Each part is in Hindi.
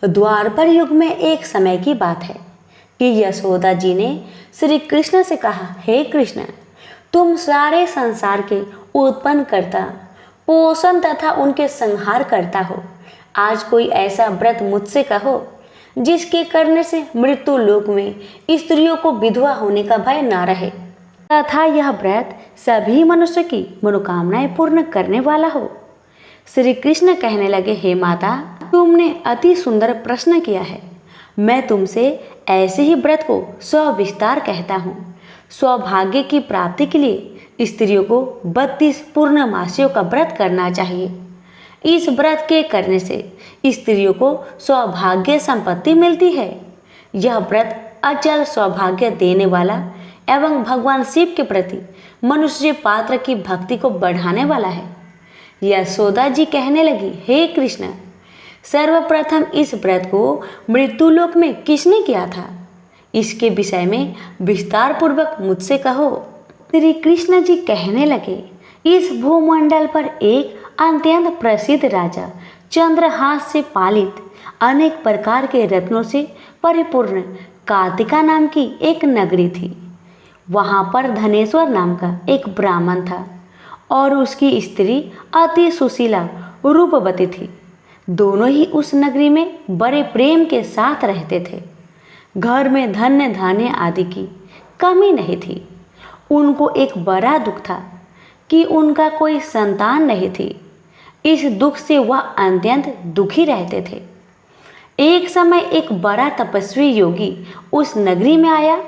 द्वापर युग में एक समय की बात है कि यशोदा जी ने श्री कृष्ण से कहा, हे कृष्ण, तुम सारे संसार के उत्पन्न करता, पोषण तथा उनके संहार करता हो। आज कोई ऐसा व्रत मुझसे कहो जिसके करने से मृत्यु लोक में स्त्रियों को विधवा होने का भय ना रहे तथा यह व्रत सभी मनुष्य की मनोकामनाएं पूर्ण करने वाला हो। श्री कृष्ण कहने लगे, हे माता, तुमने अति सुंदर प्रश्न किया है। मैं तुमसे ऐसे ही व्रत को सविस्तार कहता हूँ। सौभाग्य की प्राप्ति के लिए स्त्रियों को 32 पूर्णमासियों का व्रत करना चाहिए। इस व्रत के करने से स्त्रियों को सौभाग्य संपत्ति मिलती है। यह व्रत अचल सौभाग्य देने वाला एवं भगवान शिव के प्रति मनुष्य पात्र की भक्ति को बढ़ाने वाला है। यशोदा जी कहने लगी, हे कृष्ण, सर्वप्रथम इस व्रत को मृत्युलोक में किसने किया था? इसके विषय में विस्तार पूर्वक मुझसे कहो। श्री कृष्ण जी कहने लगे, इस भूमंडल पर एक अत्यंत प्रसिद्ध राजा चंद्रहास से पालित अनेक प्रकार के रत्नों से परिपूर्ण कार्तिका नाम की एक नगरी थी। वहाँ पर धनेश्वर नाम का एक ब्राह्मण था और उसकी स्त्री अति सुशीला रूपवती थी। दोनों ही उस नगरी में बड़े प्रेम के साथ रहते थे। घर में धन्य धान्य आदि की कमी नहीं थी। उनको एक बड़ा दुख था कि उनका कोई संतान नहीं थी। इस दुख से वह अत्यंत दुखी रहते थे। एक समय एक बड़ा तपस्वी योगी उस नगरी में आया।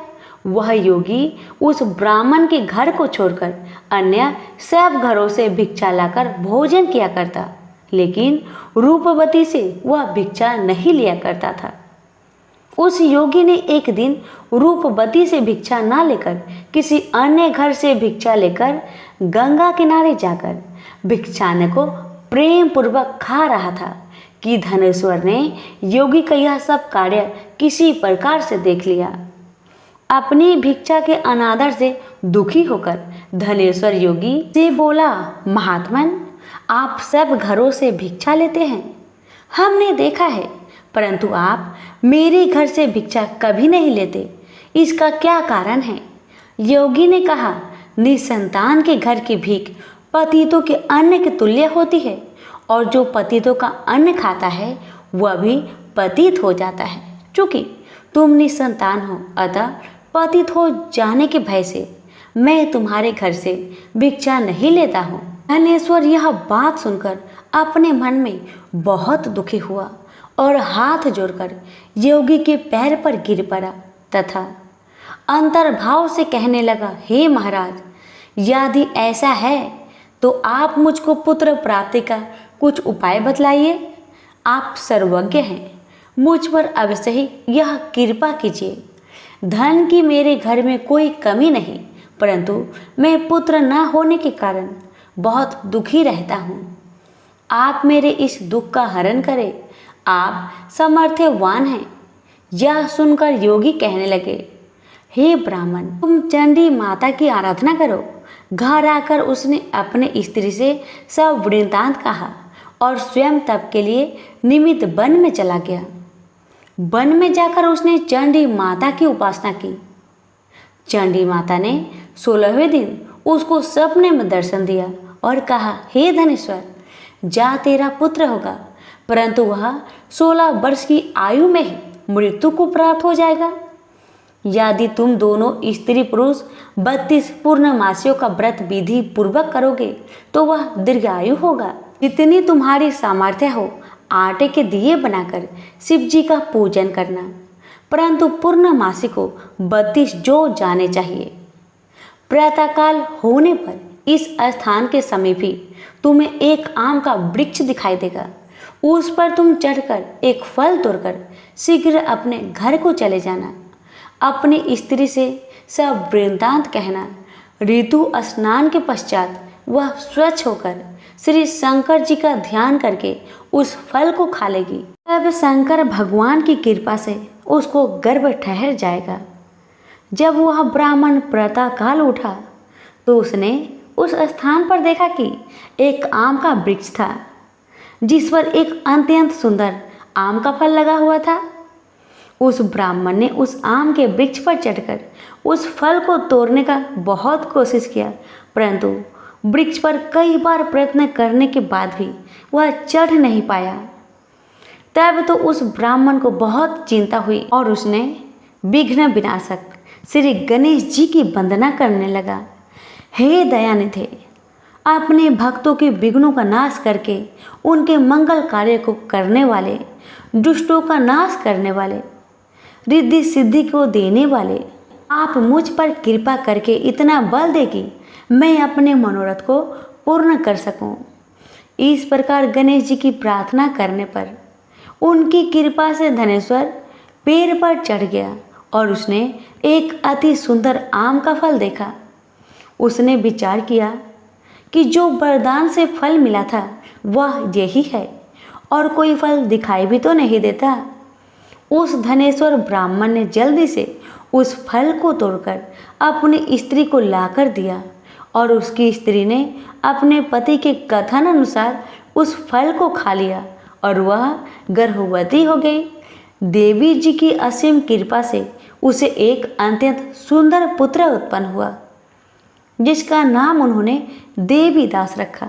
वह योगी उस ब्राह्मण के घर को छोड़कर अन्य सब घरों से भिक्षा लाकर भोजन किया करता, लेकिन रूपवती से वह भिक्षा नहीं लिया करता था। उस योगी ने एक दिन रूपवती से भिक्षा न लेकर किसी अन्य घर से भिक्षा लेकर गंगा किनारे जाकर भिक्षाने को प्रेम पूर्वक खा रहा था कि धनेश्वर ने योगी का यह सब कार्य किसी प्रकार से देख लिया। अपनी भिक्षा के अनादर से दुखी होकर धनेश्वर योगी से बोला, महात्मन, आप सब घरों से भिक्षा लेते हैं, हमने देखा है, परंतु आप मेरे घर से भिक्षा कभी नहीं लेते, इसका क्या कारण है? योगी ने कहा, निसंतान के घर की भीख पतितों के अन्न के तुल्य होती है और जो पतितों का अन्न खाता है वह भी पतित हो जाता है। चूँकि तुम निसंतान हो, अतः पतित हो जाने के भय से मैं तुम्हारे घर से भिक्षा नहीं लेता हूँ। धनेश्वर यह बात सुनकर अपने मन में बहुत दुखी हुआ और हाथ जोड़कर योगी के पैर पर गिर पड़ा तथा अंतर्भाव से कहने लगा, हे महाराज, यदि ऐसा है तो आप मुझको पुत्र प्राप्ति का कुछ उपाय बतलाइए। आप सर्वज्ञ हैं, मुझ पर अवश्य ही यह कृपा कीजिए। धन की मेरे घर में कोई कमी नहीं, परंतु मैं पुत्र न होने के कारण बहुत दुखी रहता हूँ। आप मेरे इस दुख का हरण करें, आप समर्थवान हैं। यह सुनकर योगी कहने लगे, हे ब्राह्मण, तुम चंडी माता की आराधना करो। घर आकर उसने अपने स्त्री से सब वृत्तांत कहा और स्वयं तप के लिए निमित्त वन में चला गया। वन में जाकर उसने चंडी माता की उपासना की। चंडी माता ने 16वें दिन उसको सपने में दर्शन दिया और कहा, हे धनेश्वर, जा तेरा पुत्र होगा, परंतु वह 16 वर्ष की आयु में ही मृत्यु को प्राप्त हो जाएगा। यदि तुम दोनों स्त्री पुरुष 32 पूर्णमासियों का व्रत विधि पूर्वक करोगे तो वह दीर्घायु होगा। जितनी तुम्हारी सामर्थ्य हो, आटे के दिए बनाकर शिव जी का पूजन करना, परंतु पूर्णमासी को 32 जो जाने चाहिए। प्रातःकाल होने पर इस स्थान के समीप ही तुम्हें एक आम का वृक्ष दिखाई देगा। उस पर तुम चढ़कर एक फल तोड़कर शीघ्र अपने घर को चले जाना। अपनी स्त्री से सब वृत्तांत कहना। ऋतु स्नान के पश्चात वह स्वच्छ होकर श्री शंकर जी का ध्यान करके उस फल को खा लेगी। तब शंकर भगवान की कृपा से उसको गर्भ ठहर जाएगा। जब वह ब्राह्मण प्रातःकाल उठा तो उसने उस स्थान पर देखा कि एक आम का वृक्ष था, जिस पर एक अत्यंत सुंदर आम का फल लगा हुआ था। उस ब्राह्मण ने उस आम के वृक्ष पर चढ़कर उस फल को तोड़ने का बहुत कोशिश किया, परंतु वृक्ष पर कई बार प्रयत्न करने के बाद भी वह चढ़ नहीं पाया। तब तो उस ब्राह्मण को बहुत चिंता हुई और उसने विघ्न विनाशक श्री गणेश जी की वंदना करने लगा। हे दयानिधे, अपने भक्तों के विघ्नों का नाश करके उनके मंगल कार्य को करने वाले, दुष्टों का नाश करने वाले, रिद्धि सिद्धि को देने वाले, आप मुझ पर कृपा करके इतना बल दे कि मैं अपने मनोरथ को पूर्ण कर सकूं। इस प्रकार गणेश जी की प्रार्थना करने पर उनकी कृपा से धनेश्वर पेड़ पर चढ़ गया और उसने एक अति सुंदर आम का फल देखा। उसने विचार किया कि जो वरदान से फल मिला था वह यही है और कोई फल दिखाई भी तो नहीं देता। उस धनेश्वर ब्राह्मण ने जल्दी से उस फल को तोड़कर अपनी स्त्री को लाकर दिया और उसकी स्त्री ने अपने पति के कथन अनुसार उस फल को खा लिया और वह गर्भवती हो गई। देवी जी की असीम कृपा से उसे एक अत्यंत सुंदर पुत्र उत्पन्न हुआ, जिसका नाम उन्होंने देवीदास रखा।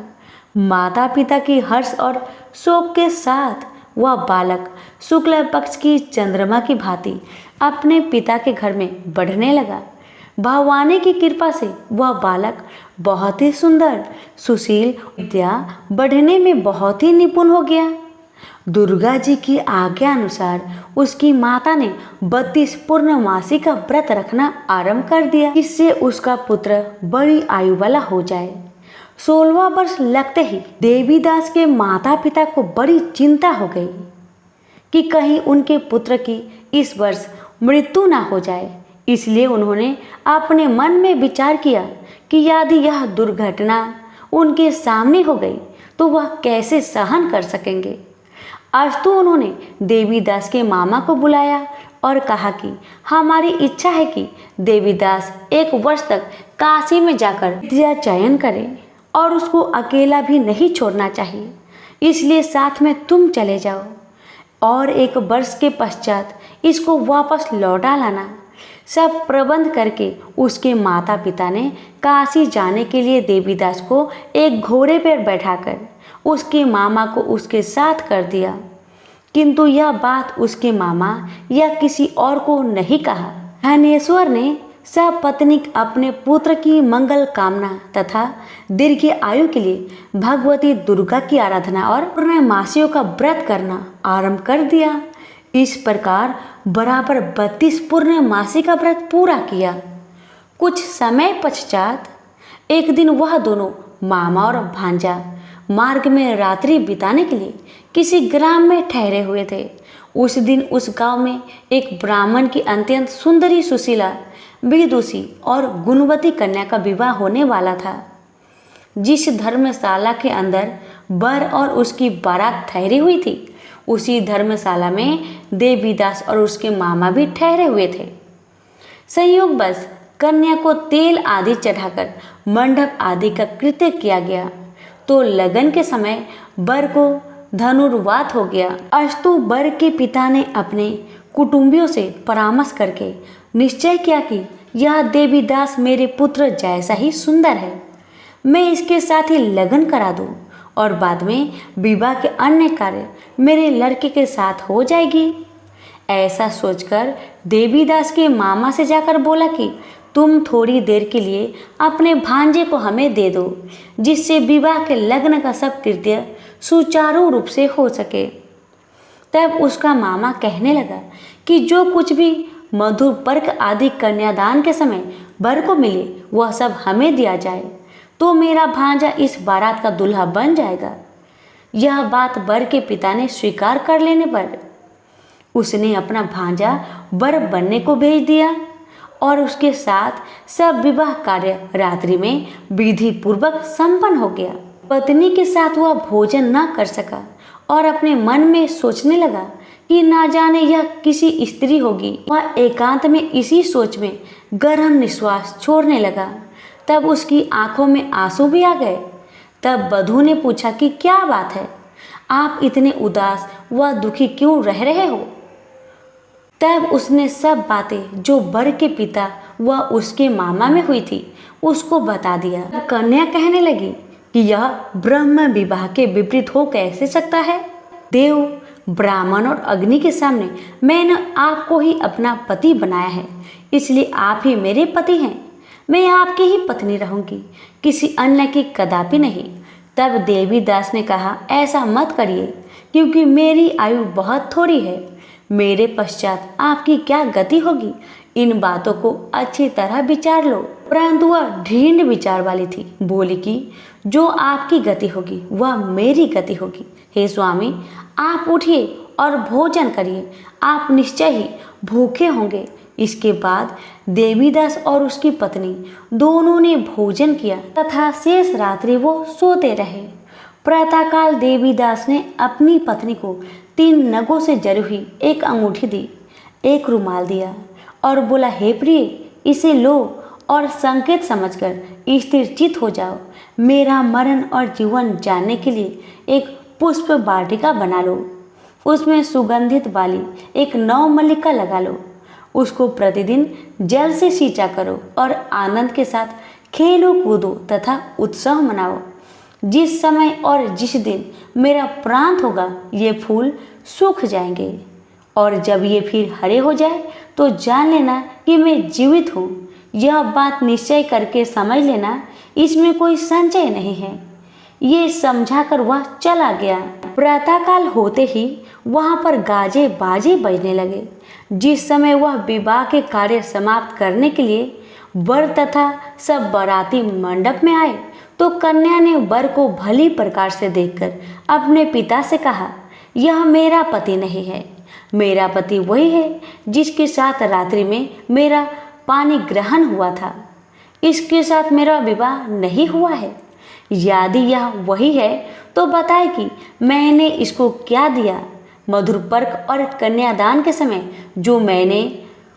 माता पिता की हर्ष और शोक के साथ वह बालक शुक्ल पक्ष की चंद्रमा की भांति अपने पिता के घर में बढ़ने लगा। भगवान की कृपा से वह बालक बहुत ही सुंदर, सुशील, विद्या बढ़ने में बहुत ही निपुण हो गया। दुर्गा जी की आज्ञा अनुसार उसकी माता ने 32 पूर्णमासी का व्रत रखना आरंभ कर दिया, जिससे उसका पुत्र बड़ी आयु वाला हो जाए। 16वां वर्ष लगते ही देवीदास के माता पिता को बड़ी चिंता हो गई कि कहीं उनके पुत्र की इस वर्ष मृत्यु ना हो जाए। इसलिए उन्होंने अपने मन में विचार किया कि यदि यह दुर्घटना उनके सामने हो गई तो वह कैसे सहन कर सकेंगे। अस्तु उन्होंने देवीदास के मामा को बुलाया और कहा कि हमारी इच्छा है कि देवीदास 1 वर्ष तक काशी में जाकर विद्या चयन करे और उसको अकेला भी नहीं छोड़ना चाहिए, इसलिए साथ में तुम चले जाओ और 1 वर्ष के पश्चात इसको वापस लौटा लाना। सब प्रबंध करके उसके माता पिता ने काशी जाने के लिए देवीदास को एक घोड़े पर बैठाकर उसके मामा को उसके साथ कर दिया, किंतु यह बात उसके मामा या किसी और को नहीं कहा। धनेश्वर ने सपत्नीक अपने पुत्र की मंगल कामना तथा दीर्घ आयु के लिए भगवती दुर्गा की आराधना और पूर्णमासियों का व्रत करना आरंभ कर दिया। इस प्रकार बराबर 32 पूर्णमासी का व्रत पूरा किया। कुछ समय पश्चात एक दिन वह दोनों मामा और भांजा मार्ग में रात्रि बिताने के लिए किसी ग्राम में ठहरे हुए थे। उस दिन उस गांव में एक ब्राह्मण की अत्यंत सुंदरी, सुशीला, विदुषी और गुणवती कन्या का विवाह होने वाला था। जिस धर्मशाला के अंदर वर और उसकी बारात ठहरी हुई थी, उसी धर्मशाला में देवीदास और उसके मामा भी ठहरे हुए थे। संयोगवश कन्या को तेल आदि चढ़ाकर मंडप आदि का कृत्य किया गया तो लगन के समय वर को धनुर्वात हो गया। अस्तु वर के पिता ने अपने कुटुंबियों से परामर्श करके निश्चय किया कि यह देवीदास मेरे पुत्र जैसा ही सुंदर है, मैं इसके साथ ही लगन करा दूं और बाद में विवाह के अन्य कार्य मेरे लड़के के साथ हो जाएगी। ऐसा सोचकर देवीदास के मामा से जाकर बोला कि तुम थोड़ी देर के लिए अपने भांजे को हमें दे दो, जिससे विवाह के लग्न का सब कृत्य सुचारू रूप से हो सके। तब उसका मामा कहने लगा कि जो कुछ भी मधुर पर्क आदि कन्यादान के समय वर को मिले वह सब हमें दिया जाए, तो मेरा भांजा इस बारात का दूल्हा बन जाएगा। यह बात वर के पिता ने स्वीकार कर लेने पर उसने अपना भांजा वर बनने को भेज दिया और उसके साथ सब विवाह कार्य रात्रि में विधि पूर्वक संपन्न हो गया। पत्नी के साथ वह भोजन न कर सका और अपने मन में सोचने लगा कि ना जाने यह किसी स्त्री होगी। वह एकांत में इसी सोच में गहरा निश्वास छोड़ने लगा। तब उसकी आंखों में आंसू भी आ गए। तब वधू ने पूछा कि क्या बात है, आप इतने उदास व दुखी क्यों रह रहे हो? तब उसने सब बातें जो वर के पिता व उसके मामा में हुई थी उसको बता दिया। कन्या कहने लगी कि यह ब्रह्म विवाह के विपरीत हो कैसे सकता है? देव, ब्राह्मण और अग्नि के सामने मैंने आपको ही अपना पति बनाया है, इसलिए आप ही मेरे पति हैं। मैं आपकी ही पत्नी रहूंगी, किसी अन्य की कदापि नहीं। तब देवीदास ने कहा, ऐसा मत करिए, क्योंकि मेरी आयु बहुत थोड़ी है। मेरे पश्चात आपकी क्या गति होगी, इन बातों को अच्छी तरह विचार लो। परंतु वह ढीठ विचार वाली थी। बोली कि जो आपकी गति होगी वह मेरी गति होगी। हे स्वामी, आप उठिए और भोजन करिए, आप निश्चय ही भूखे होंगे। इसके बाद देवीदास और उसकी पत्नी दोनों ने भोजन किया तथा शेष रात्रि वो सोते रहे। प्रातःकाल देवीदास ने अपनी पत्नी को 3 नगों से जरी हुई एक अंगूठी दी, एक रुमाल दिया और बोला, हे प्रिय, इसे लो और संकेत समझकर स्थिर चित हो जाओ। मेरा मरण और जीवन जानने के लिए एक पुष्प वाटिका बना लो, उसमें सुगंधित वाली एक नवमल्लिका लगा लो, उसको प्रतिदिन जल से सींचा करो और आनंद के साथ खेलो कूदो तथा उत्सव मनाओ। जिस समय और जिस दिन मेरा प्रांत होगा ये फूल सूख जाएंगे, और जब ये फिर हरे हो जाए तो जान लेना कि मैं जीवित हूँ। यह बात निश्चय करके समझ लेना, इसमें कोई संशय नहीं है। ये समझाकर वह चला गया। प्रातःकाल होते ही वहाँ पर गाजे बाजे बजने लगे। जिस समय वह विवाह के कार्य समाप्त करने के लिए वर तथा सब बाराती मंडप में आए तो कन्या ने वर को भली प्रकार से देखकर अपने पिता से कहा, यह मेरा पति नहीं है। मेरा पति वही है जिसके साथ रात्रि में मेरा पानी ग्रहण हुआ था। इसके साथ मेरा विवाह नहीं हुआ है। यदि यह वही है तो बताए कि मैंने इसको क्या दिया। मधुर पर्क और कन्यादान के समय जो मैंने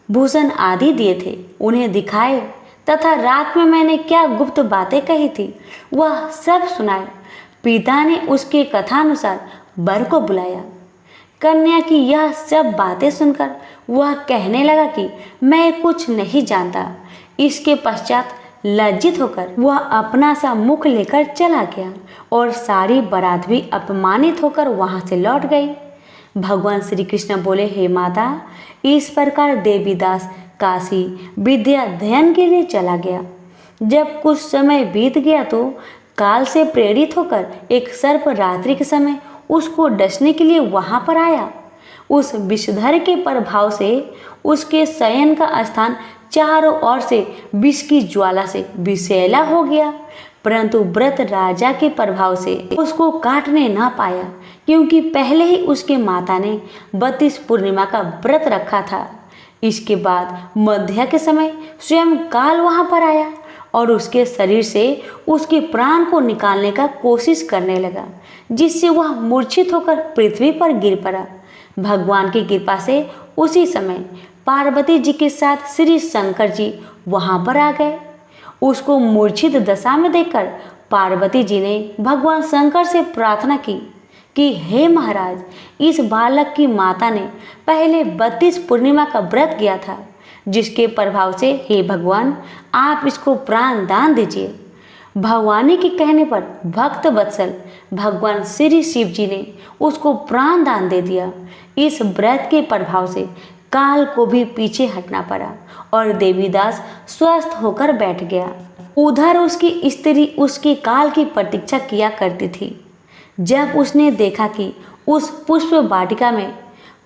भूषण आदि दिए थे उन्हें दिखाए, तथा रात में मैंने क्या गुप्त बातें कही थी वह सब सुनाए। पिता ने उसके कथानुसार वर को बुलाया। कन्या की यह सब बातें सुनकर वह कहने लगा कि मैं कुछ नहीं जानता। इसके पश्चात लज्जित होकर वह अपना सा मुख लेकर चला गया और सारी बारात भी अपमानित होकर वहां से लौट गई। भगवान श्री कृष्ण बोले, हे माता, इस प्रकार देवीदास काशी विद्या अध्ययन के लिए चला गया। जब कुछ समय बीत गया तो काल से प्रेरित होकर एक सर्प रात्रि के समय उसको डसने के लिए वहां पर आया। उस विषधर के प्रभाव से उसके शयन का स्थान चारों ओर से विष की ज्वाला से विषैला हो गया, परंतु व्रत राजा के प्रभाव से उसको काटने ना पाया, क्योंकि पहले ही उसके माता ने 32 पूर्णिमा का व्रत रखा था। इसके बाद मध्या के समय स्वयं काल वहां पर आया और उसके शरीर से उसके प्राण को निकालने का कोशिश करने लगा, जिससे वह मूर्छित होकर पृथ्वी पर गिर पड़ा। भगवान की कृपा से उसी समय पार्वती जी के साथ श्री शंकर जी वहां पर आ गए। उसको मूर्छित दशा में देखकर पार्वती जी ने भगवान शंकर से प्रार्थना की कि हे महाराज, इस बालक की माता ने पहले 32 पूर्णिमा का व्रत किया था, जिसके प्रभाव से हे भगवान आप इसको प्राण दान दीजिए। भगवानी के कहने पर भक्त वत्सल भगवान श्री शिव जी ने उसको प्राण दान दे दिया। इस व्रत के प्रभाव से काल को भी पीछे हटना पड़ा और देवीदास स्वस्थ होकर बैठ गया। उधर उसकी स्त्री उसके काल की प्रतीक्षा किया करती थी। जब उसने देखा कि उस पुष्प वाटिका में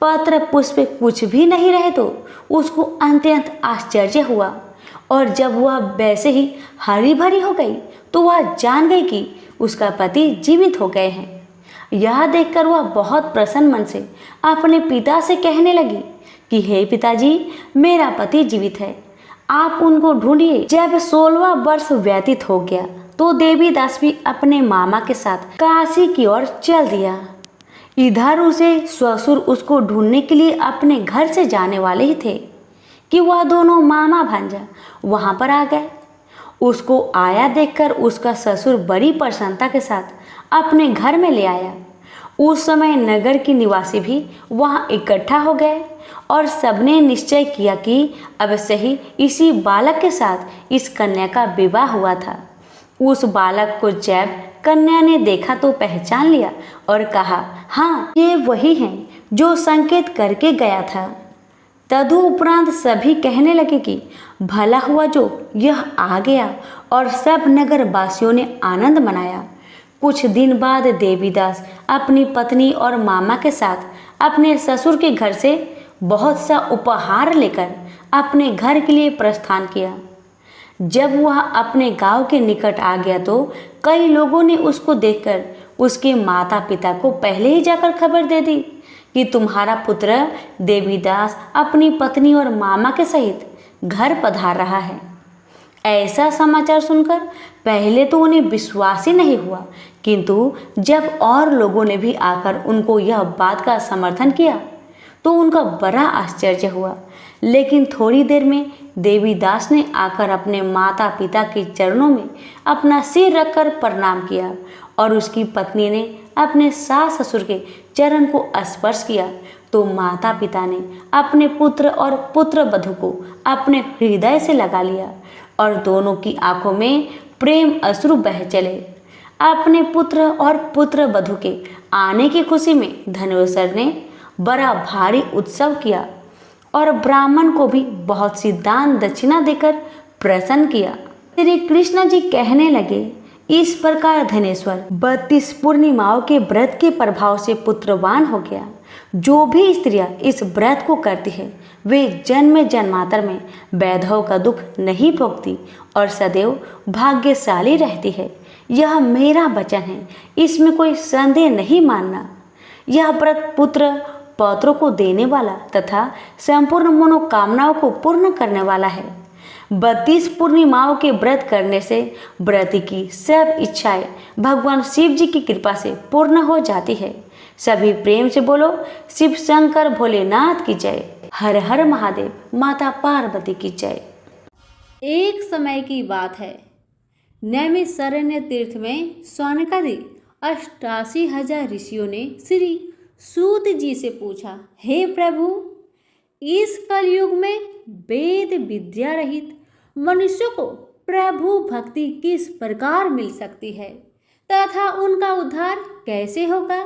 पत्र पुष्प कुछ भी नहीं रहे तो उसको अत्यंत आश्चर्य हुआ, और जब वह वैसे ही हरी भरी हो गई तो वह जान गई कि उसका पति जीवित हो गए हैं। यह देखकर वह बहुत प्रसन्न मन से अपने पिता से कहने लगी कि हे पिताजी, मेरा पति जीवित है, आप उनको ढूंढिए। जब 16वां वर्ष व्यतीत हो गया तो देवीदास भी अपने मामा के साथ काशी की ओर चल दिया। इधर उसे ससुर उसको ढूंढने के लिए अपने घर से जाने वाले ही थे कि वह दोनों मामा भांजा वहां पर आ गए। उसको आया देखकर उसका ससुर बड़ी प्रसन्नता के साथ अपने घर में ले आया। उस समय नगर के निवासी भी वहां इकट्ठा हो गए और सबने निश्चय किया कि अवश्य ही इसी बालक के साथ इस कन्या का विवाह हुआ था। उस बालक को जब कन्या ने देखा तो पहचान लिया और कहा, हाँ, ये वही है जो संकेत करके गया था। तदुपरांत सभी कहने लगे कि भला हुआ जो यह आ गया, और सब नगर वासियों ने आनंद मनाया। कुछ दिन बाद देवीदास अपनी पत्नी और मामा के साथ अपने ससुर के घर से बहुत सा उपहार लेकर अपने घर के लिए प्रस्थान किया। जब वह अपने गांव के निकट आ गया तो कई लोगों ने उसको देखकर उसके माता पिता को पहले ही जाकर खबर दे दी कि तुम्हारा पुत्र देवीदास अपनी पत्नी और मामा के सहित घर पधार रहा है। ऐसा समाचार सुनकर पहले तो उन्हें विश्वास ही नहीं हुआ, किंतु जब और लोगों ने भी आकर उनको यह बात का समर्थन किया तो उनका बड़ा आश्चर्य हुआ। लेकिन थोड़ी देर में देवीदास ने आकर अपने माता पिता के चरणों में अपना सिर रखकर प्रणाम किया और उसकी पत्नी ने अपने सास ससुर के चरण को स्पर्श किया तो माता पिता ने अपने पुत्र और पुत्र वधू को अपने हृदय से लगा लिया और दोनों की आंखों में प्रेम अश्रु बह चले। अपने पुत्र और पुत्र वधू के आने की खुशी में धनवेश्वर ने बड़ा भारी उत्सव किया और ब्राह्मण को भी बहुत सी दान दक्षिणा देकर प्रसन्न किया। श्री कृष्ण जी कहने लगे, इस प्रकार धनेश्वर 32 पूर्णिमाओं के व्रत के प्रभाव से पुत्रवान हो गया। जो भी स्त्रियां इस व्रत को करती है वे जन्म जन्मांतर में वैधव का दुख नहीं भोगती और सदैव भाग्यशाली रहती है। यह मेरा वचन है, इसमें कोई संदेह नहीं मानना। यह व्रत पुत्र पौत्रों को देने वाला तथा संपूर्ण मनोकामनाओं को पूर्ण करने वाला है। 32 पूर्णिमाओं के व्रत करने से व्रती की सब इच्छाएं भगवान शिव जी की कृपा से पूर्ण हो जाती है। सभी प्रेम से बोलो, शिव शंकर भोलेनाथ की जय। हर हर महादेव, माता पार्वती की जय। एक समय की बात है, नैमिषारण्य तीर्थ में सौनकादि 88,000 ऋषियों ने श्री सूत जी से पूछा, हे प्रभु, इस कलयुग में वेद विद्या रहित मनुष्य को प्रभु भक्ति किस प्रकार मिल सकती है तथा उनका उद्धार कैसे होगा?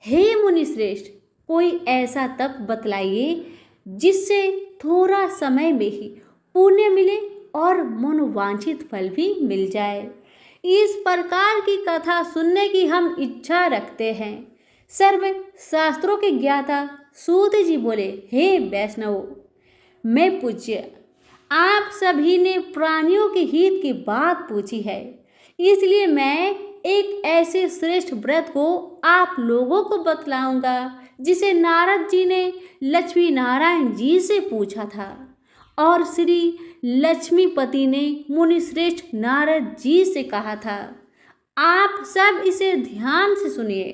हे मुनिश्रेष्ठ, कोई ऐसा तप बतलाइए जिससे थोड़ा समय में ही पुण्य मिले और मनोवांछित फल भी मिल जाए। इस प्रकार की कथा सुनने की हम इच्छा रखते हैं। सर्व शास्त्रों के ज्ञाता सूत जी बोले, हे वैष्णवों, मैं पूज्य, आप सभी ने प्राणियों के हित की बात पूछी है, इसलिए मैं एक ऐसे श्रेष्ठ व्रत को आप लोगों को बतलाऊंगा जिसे नारद जी ने लक्ष्मी नारायण जी से पूछा था और श्री लक्ष्मीपति ने मुनिश्रेष्ठ नारद जी से कहा था। आप सब इसे ध्यान से सुनिए।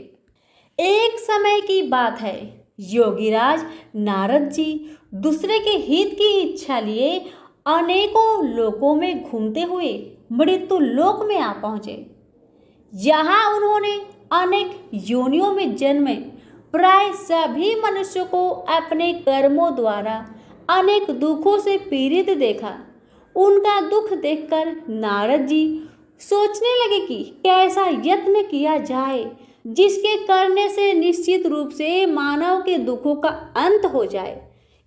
एक समय की बात है, योगीराज नारद जी दूसरे के हित की इच्छा लिए अनेकों लोकों में घूमते हुए मृत्यु लोक में आ पहुँचे। यहाँ उन्होंने अनेक योनियों में जन्मे प्राय सभी मनुष्यों को अपने कर्मों द्वारा अनेक दुखों से पीड़ित देखा। उनका दुख देखकर नारद जी सोचने लगे कि कैसा यत्न किया जाए जिसके करने से निश्चित रूप से मानव के दुखों का अंत हो जाए।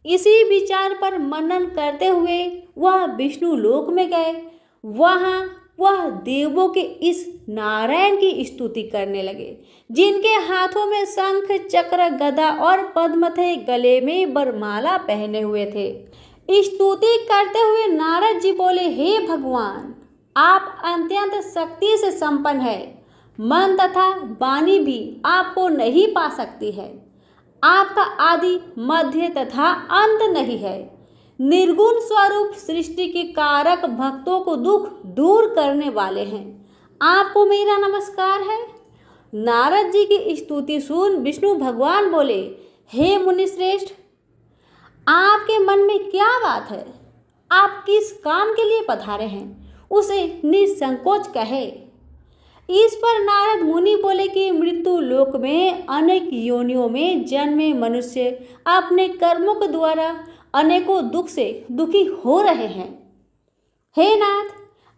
इसी विचार पर मनन करते हुए वह विष्णु लोक में गए। वहाँ वह देवों के इस नारायण की स्तुति करने लगे, जिनके हाथों में शंख चक्र गदा और पद्म थे, गले में वरमाला पहने हुए थे। स्तुति करते हुए नारद जी बोले, हे भगवान, आप अत्यंत शक्ति से संपन्न है, मन तथा वाणी भी आपको नहीं पा सकती है। आपका आदि मध्य तथा अंत नहीं है। निर्गुण स्वरूप सृष्टि के कारक भक्तों को दुख दूर करने वाले हैं। आपको मेरा नमस्कार है। नारद जी की स्तुति सुन विष्णु भगवान बोले, हे मुनिश्रेष्ठ, आपके मन में क्या बात है? आप किस काम के लिए पधारे हैं? उसे निसंकोच कहे। इस पर नारद मुनि बोले कि मृत्यु लोक में अनेक योनियों में जन्मे मनुष्य अपने कर्मों के द्वारा अनेकों दुख से दुखी हो रहे हैं। हे नाथ,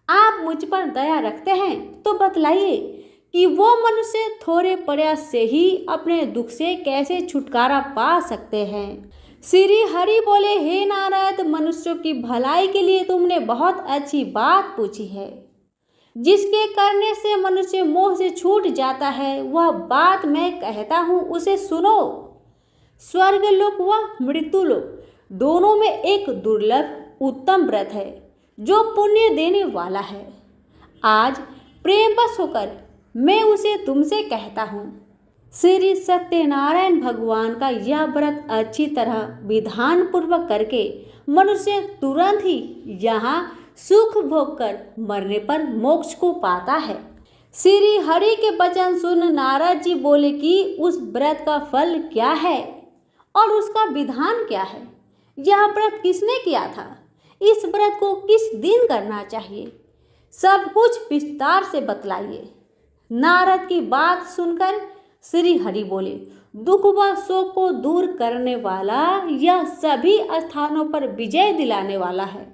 आप मुझ पर दया रखते हैं तो बतलाइए कि वो मनुष्य थोड़े प्रयास से ही अपने दुख से कैसे छुटकारा पा सकते हैं। श्री हरि बोले, हे नारद, मनुष्यों की भलाई के लिए तुमने बहुत अच्छी बात पूछी है। जिसके करने से मनुष्य मोह से छूट जाता है, वह बात मैं कहता हूँ, उसे सुनो। स्वर्ग लोक व मृत्यु लोक दोनों में एक दुर्लभ उत्तम व्रत है जो पुण्य देने वाला है। आज प्रेमवश होकर मैं उसे तुमसे कहता हूँ। श्री सत्यनारायण भगवान का यह व्रत अच्छी तरह विधान पूर्वक करके मनुष्य तुरंत ही यहाँ सुख भोग कर मरने पर मोक्ष को पाता है। श्री हरि के वचन सुन नारद जी बोले कि उस व्रत का फल क्या है और उसका विधान क्या है। यह व्रत किसने किया था, इस व्रत को किस दिन करना चाहिए, सब कुछ विस्तार से बतलाइए। नारद की बात सुनकर श्री हरि बोले, दुख व शोक को दूर करने वाला यह सभी स्थानों पर विजय दिलाने वाला है।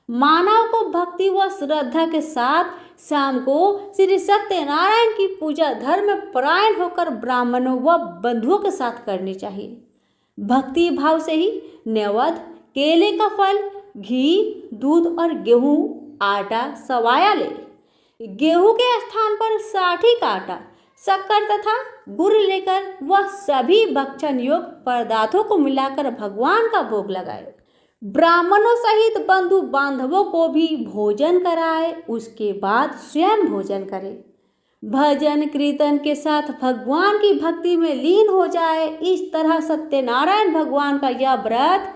मानव को भक्ति व श्रद्धा के साथ शाम को श्री सत्यनारायण की पूजा धर्म परायण होकर ब्राह्मणों व बंधुओं के साथ करनी चाहिए। भक्ति भाव से ही नैवेद्य, केले का फल, घी, दूध और गेहूं आटा सवाया ले। गेहूं के स्थान पर साठी का आटा, शक्कर तथा गुड़ लेकर वह सभी भक्षण योग्य पदार्थों को मिलाकर भगवान का भोग लगाए। ब्राह्मणों सहित बंधु बांधवों को भी भोजन कराए, उसके बाद स्वयं भोजन करे। भजन कीर्तन के साथ भगवान की भक्ति में लीन हो जाए। इस तरह सत्यनारायण भगवान का यह व्रत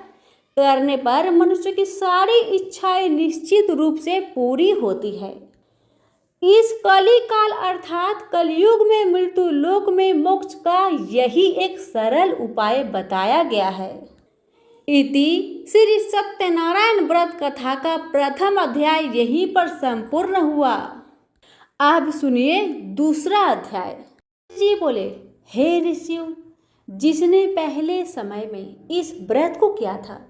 करने पर मनुष्य की सारी इच्छाएं निश्चित रूप से पूरी होती है। इस कली काल अर्थात कलयुग में मृत्यु लोक में मोक्ष का यही एक सरल उपाय बताया गया है। इति श्री सत्यनारायण व्रत कथा का प्रथम अध्याय यहीं पर संपूर्ण हुआ। अब सुनिए दूसरा अध्याय। जी बोले, हे ऋषियों, जिसने पहले समय में इस व्रत को किया था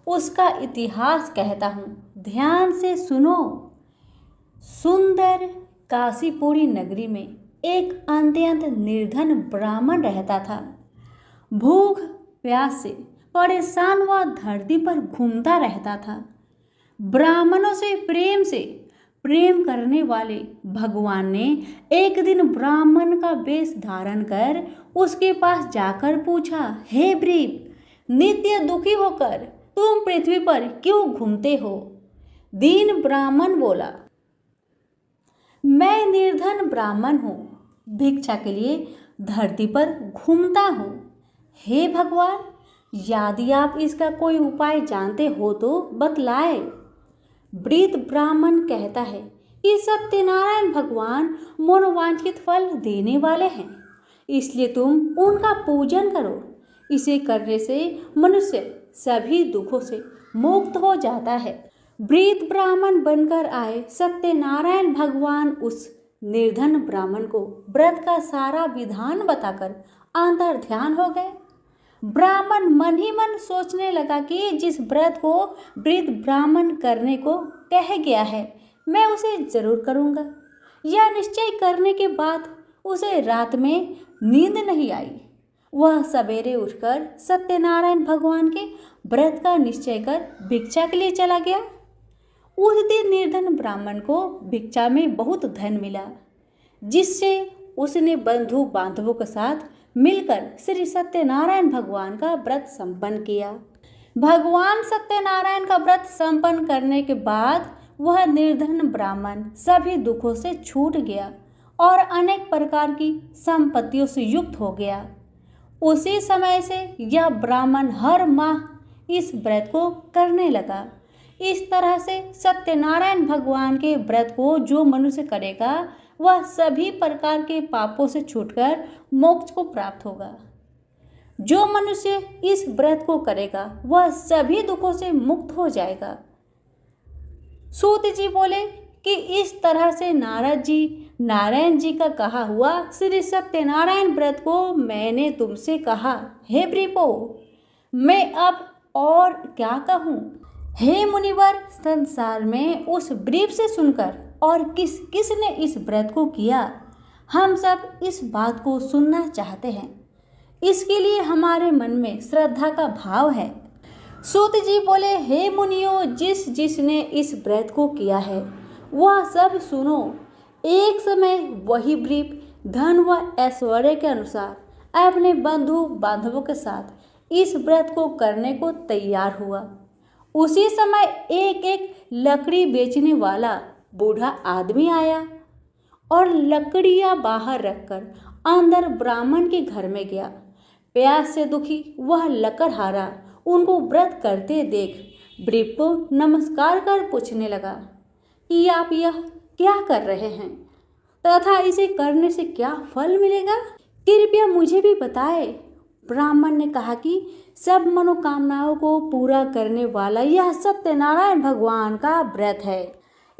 उसका इतिहास कहता हूँ, ध्यान से सुनो। सुंदर काशीपुरी नगरी में एक अत्यंत निर्धन ब्राह्मण रहता था। भूख प्यास से परेशान वह धरती पर घूमता रहता था। ब्राह्मणों से प्रेम करने वाले भगवान ने एक दिन ब्राह्मण का वेश धारण कर उसके पास जाकर पूछा, हे वृप, नित्य दुखी होकर तुम पृथ्वी पर क्यों घूमते हो? दीन ब्राह्मण बोला, मैं निर्धन ब्राह्मण हूँ, भिक्षा के लिए धरती पर घूमता हूँ। हे भगवान, यदि आप इसका कोई उपाय जानते हो तो बतलाए। वृद्ध ब्राह्मण कहता है कि सत्यनारायण भगवान मनोवांछित फल देने वाले हैं, इसलिए तुम उनका पूजन करो। इसे करने से मनुष्य सभी दुखों से मुक्त हो जाता है। वृद्ध ब्राह्मण बनकर आए सत्यनारायण भगवान उस निर्धन ब्राह्मण को व्रत का सारा विधान बताकर अंतर ध्यान हो गए। ब्राह्मण मन ही मन सोचने लगा कि जिस व्रत को वृद्ध ब्राह्मण करने को कह गया है मैं उसे जरूर करूँगा। यह निश्चय करने के बाद उसे रात में नींद नहीं आई। वह सवेरे उठकर सत्यनारायण भगवान के व्रत का निश्चय कर भिक्षा के लिए चला गया। उस दिन निर्धन ब्राह्मण को भिक्षा में बहुत धन मिला, जिससे उसने बंधु बांधवों के साथ मिलकर श्री सत्यनारायण भगवान का व्रत संपन्न किया। भगवान सत्यनारायण का व्रत संपन्न करने के बाद वह निर्धन ब्राह्मण सभी दुखों से छूट गया और अनेक प्रकार की संपत्तियों से युक्त हो गया। उसी समय से यह ब्राह्मण हर माह इस व्रत को करने लगा। इस तरह से सत्यनारायण भगवान के व्रत को जो मनुष्य करेगा वह सभी प्रकार के पापों से छूटकर मोक्ष को प्राप्त होगा। जो मनुष्य इस व्रत को करेगा वह सभी दुखों से मुक्त हो जाएगा। सूत जी बोले कि इस तरह से नारायण जी का कहा हुआ श्री सत्यनारायण व्रत को मैंने तुमसे कहा। हे ब्रीपो, मैं अब और क्या कहूँ। हे मुनिवर, संसार में उस ब्रीप से सुनकर और किस ने इस व्रत को किया, हम सब इस बात को सुनना चाहते हैं। इसके लिए हमारे मन में श्रद्धा का भाव है। सूत जी बोले, हे मुनियों, जिसने इस व्रत को किया है वह सब सुनो। एक समय वही ब्रीप धन व ऐश्वर्य के अनुसार अपने बंधु बांधवों के साथ इस व्रत को करने को तैयार हुआ। उसी समय एक लकड़ी बेचने वाला बूढ़ा आदमी आया और लकड़ियां बाहर रखकर अंदर ब्राह्मण के घर में गया। प्यास से दुखी वह लकड़हारा उनको व्रत करते देख ब्रीप को नमस्कार कर पूछने लगा कि आप यह क्या कर रहे हैं तथा इसे करने से क्या फल मिलेगा, कृपया मुझे भी बताए। ब्राह्मण ने कहा कि सब मनोकामनाओं को पूरा करने वाला यह सत्यनारायण भगवान का व्रत है।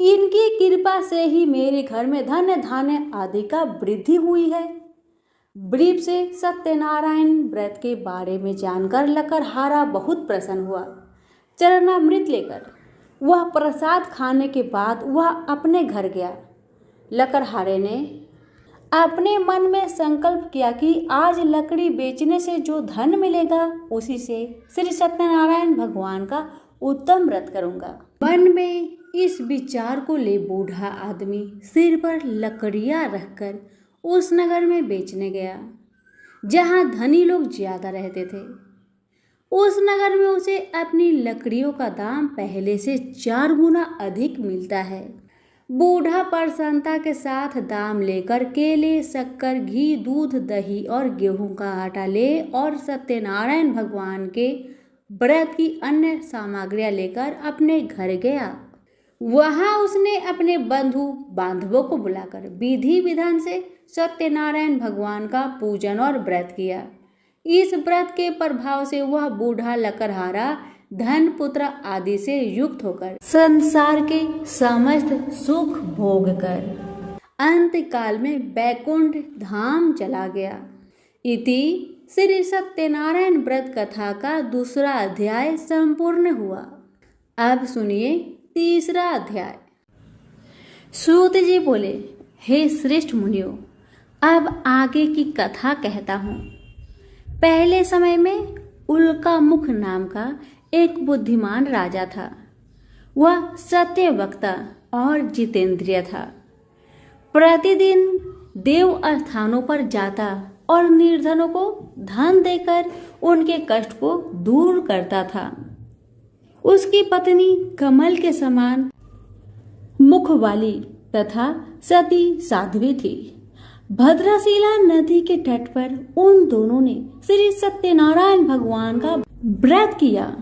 इनकी कृपा से ही मेरे घर में धन धान्य आदि का वृद्धि हुई है। ब्रीप से सत्यनारायण व्रत के बारे में जानकर लकड़हारा बहुत प्रसन्न हुआ। चरणामृत लेकर वह प्रसाद खाने के बाद वह अपने घर गया। लकड़हारे ने अपने मन में संकल्प किया कि आज लकड़ी बेचने से जो धन मिलेगा उसी से श्री सत्यनारायण भगवान का उत्तम व्रत करूंगा। मन में इस विचार को ले बूढ़ा आदमी सिर पर लकड़ियां रखकर उस नगर में बेचने गया जहां धनी लोग ज्यादा रहते थे। उस नगर में उसे अपनी लकड़ियों का दाम पहले से 4 गुना अधिक मिलता है। बूढ़ा प्रसन्नता के साथ दाम लेकर केले, शक्कर, घी, दूध, दही और गेहूं का आटा ले और सत्यनारायण भगवान के व्रत की अन्य सामग्रियां लेकर अपने घर गया। वहां उसने अपने बंधु बांधवों को बुलाकर विधि विधान से सत्यनारायण भगवान का पूजन और व्रत किया। इस व्रत के प्रभाव से वह बूढ़ा लकड़हारा धन पुत्र आदि से युक्त होकर संसार के समस्त सुख भोग कर अंत काल में वैकुंठ धाम चला गया। इति श्री सत्यनारायण व्रत कथा का दूसरा अध्याय संपूर्ण हुआ। अब सुनिए तीसरा अध्याय। सूत जी बोले, हे श्रेष्ठ मुनियों, अब आगे की कथा कहता हूँ। पहले समय में उल्का मुख नाम का एक बुद्धिमान राजा था। वह सत्य वक्ता और जितेंद्रिय था। प्रतिदिन देव स्थानों पर जाता और निर्धनों को धन देकर उनके कष्ट को दूर करता था। उसकी पत्नी कमल के समान मुख वाली तथा सती साध्वी थी। भद्रशिला नदी के तट पर उन दोनों ने श्री सत्यनारायण भगवान का व्रत किया।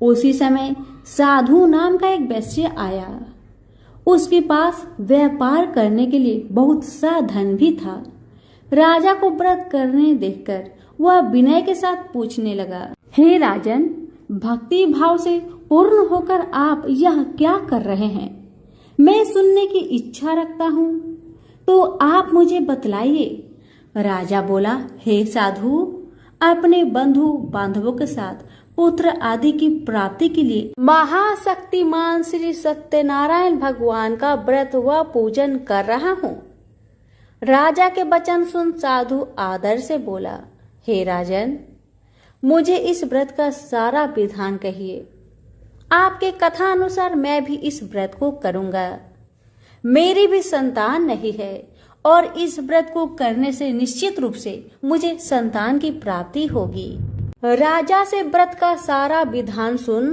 उसी समय साधु नाम का एक वैश्य आया। उसके पास व्यापार करने के लिए बहुत सा धन भी था। राजा को व्रत करने देखकर वह विनय के साथ पूछने लगा, हे राजन, भक्ति भाव से पूर्ण होकर आप यह क्या कर रहे हैं? मैं सुनने की इच्छा रखता हूँ, तो आप मुझे बतलाइए। राजा बोला, हे साधु, अपने बंधु बांधवों के साथ पुत्र आदि की प्राप्ति के लिए महाशक्तिमान श्री सत्यनारायण भगवान का व्रत व पूजन कर रहा हूँ। राजा के वचन सुन साधु आदर से बोला, हे राजन, मुझे इस व्रत का सारा विधान कहिए। आपके कथा अनुसार मैं भी इस व्रत को करूंगा। मेरी भी संतान नहीं है और इस व्रत को करने से निश्चित रूप से मुझे संतान की प्राप्ति होगी। राजा से व्रत का सारा विधान सुन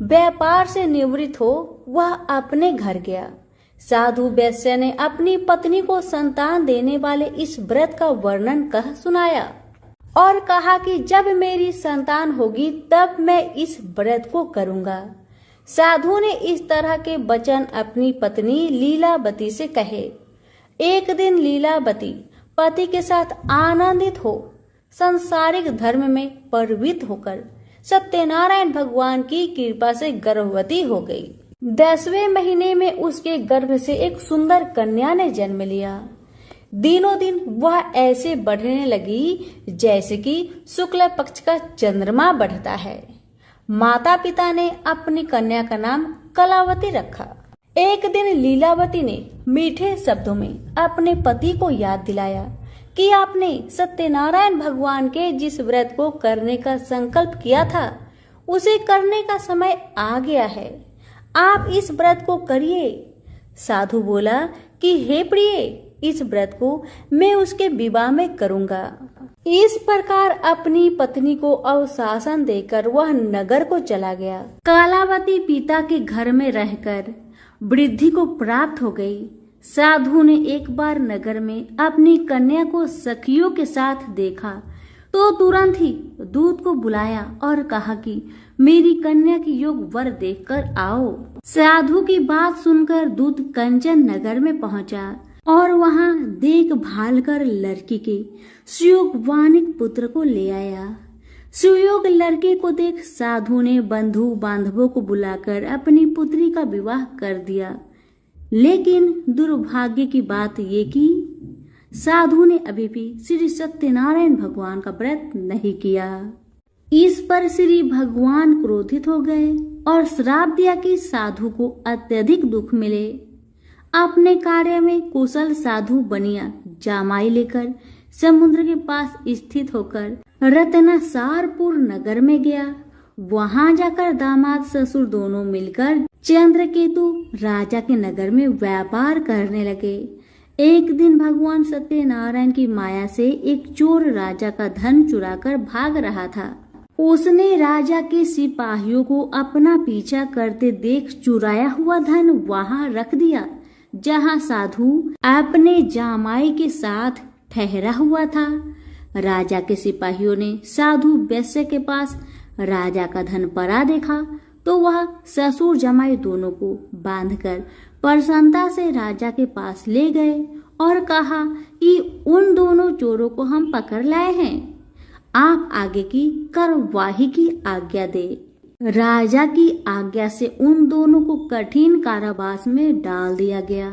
व्यापार से निवृत्त हो वह अपने घर गया। साधु वैश्य ने अपनी पत्नी को संतान देने वाले इस व्रत का वर्णन कह सुनाया और कहा कि जब मेरी संतान होगी तब मैं इस व्रत को करूंगा। साधु ने इस तरह के वचन अपनी पत्नी लीलावती से कहे। एक दिन लीलावती पति के साथ आनंदित हो सांसारिक धर्म में प्रवृत्त होकर सत्यनारायण भगवान की कृपा से गर्भवती हो गई। 10वें महीने में उसके गर्भ से एक सुंदर कन्या ने जन्म लिया। दिनों दिन वह ऐसे बढ़ने लगी जैसे कि शुक्ल पक्ष का चंद्रमा बढ़ता है। माता पिता ने अपनी कन्या का नाम कलावती रखा। एक दिन लीलावती ने मीठे शब्दों में अपने पति को याद दिलाया कि आपने सत्यनारायण भगवान के जिस व्रत को करने का संकल्प किया था उसे करने का समय आ गया है, आप इस व्रत को करिए। साधु बोला कि हे प्रिय, इस व्रत को मैं उसके विवाह में करूंगा। इस प्रकार अपनी पत्नी को अवशासन देकर वह नगर को चला गया। कलावती पिता के घर में रहकर वृद्धि को प्राप्त हो गई। साधु ने एक बार नगर में अपनी कन्या को सखियों के साथ देखा तो तुरंत ही दूत को बुलाया और कहा कि मेरी कन्या की योग वर देखकर आओ। साधु की बात सुनकर दूत कंचन नगर में पहुंचा और वहां देखभाल कर लड़की के सुयोगवानिक पुत्र को ले आया। सुयोग लड़के को देख साधु ने बंधु बांधवों को बुलाकर अपनी पुत्री का विवाह कर दिया। लेकिन दुर्भाग्य की बात ये कि साधु ने अभी भी श्री सत्यनारायण भगवान का व्रत नहीं किया। इस पर श्री भगवान क्रोधित हो गए और श्राप दिया कि साधु को अत्यधिक दुख मिले। अपने कार्य में कुशल साधु बनिया जामाई लेकर समुद्र के पास स्थित होकर रत्नासारपुर नगर में गया। वहां जाकर दामाद ससुर दोनों मिलकर चंद्रकेतु राजा के नगर में व्यापार करने लगे। एक दिन भगवान सत्यनारायण की माया से एक चोर राजा का धन चुराकर भाग रहा था। उसने राजा के सिपाहियों को अपना पीछा करते देख चुराया हुआ धन वहां रख दिया जहां साधु अपने जामाई के साथ ठहरा हुआ था। राजा के सिपाहियों ने साधु वैश्य के पास राजा का धन पड़ा देखा तो वह ससुर जमाई दोनों को बांधकर प्रसन्नता से राजा के पास ले गए और कहा कि उन दोनों चोरों को हम पकड़ लाए हैं, आप आगे की कार्यवाही की आज्ञा दे। राजा की आज्ञा से उन दोनों को कठिन कारावास में डाल दिया गया